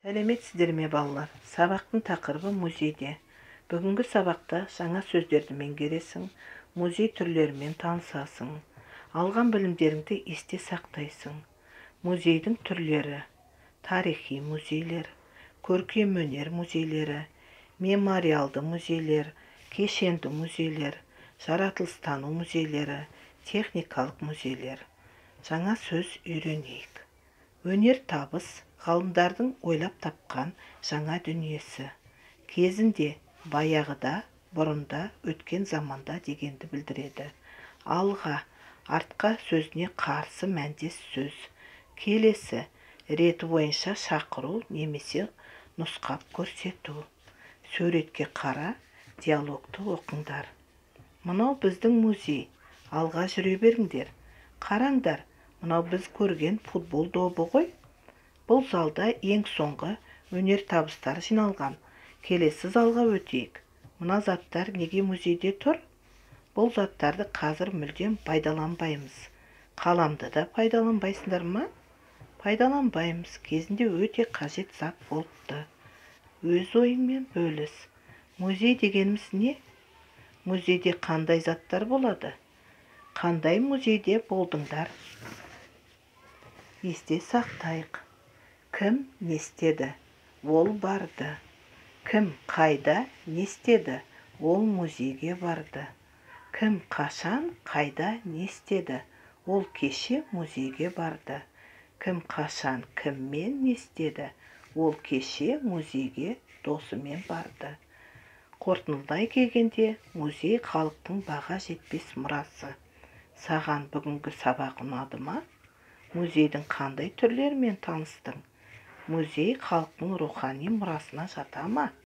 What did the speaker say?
Сәлеметсіздер ме балалар? Сабақтың тақырыбы музейде. Бүгінгі сабақта жаңа сөздерді меңгересің, музей түрлерімен танысасың. Алған білімдеріңді есте сақтайсың. Музейдің түрлері: тарихи музейлер, көркемөнер музейлері, мемориалды музейлер, кешенді музейлер, жаратылыстану музейлері, техникалық музейлер. Жаңа сөз үйренейік. Өнер табыс ғалымдардың ойлап тапқан жаңа дүниесі. Кезінде, баяғыда, бұрында, өткен заманда дегенді білдіреді. Алға, артқа сөзіне қарсы мәндес сөз. Келесі, реті бойынша шақыру немесе нұсқап көрсету. Суретке қара, диалогты оқыңдар. Мынау біздің музей. Алға жүре беріңдер. Қараңдар, мынау біз көрген футбол добы ғой. Бұл залда ең соңғы өнер табыстары жиналған. Келесі залға өтейік. Мына заттар неге музейде тұр? Бұл заттарды қазір мүлдем пайдаланбаймыз. Қаламды да пайдаланбайсыңдар ма? Пайдаланбаймыз. Кезінде өте қажет зат болыпты. Өз ойыңмен бөліс. Музей дегеніміз не? Музейде қандай заттар болады? Қандай музейде болдыңдар? Есте сақтайық. Кім не істеді? Ол барды. Кім қайда не істеді? Ол музейге барды. Кім қашан қайда не істеді? Ол кеше музейге барды. Кім қашан кіммен не істеді? Ол кеше музейге досымен барды. Қорытындылай келгенде, музей халықтың баға жетпес мұрасы. Саған бүгінгі сабақ ұнады ма? Музейдің қандай түрлерімен таныстың? Музей халықтың рухани мұрасына жата ма?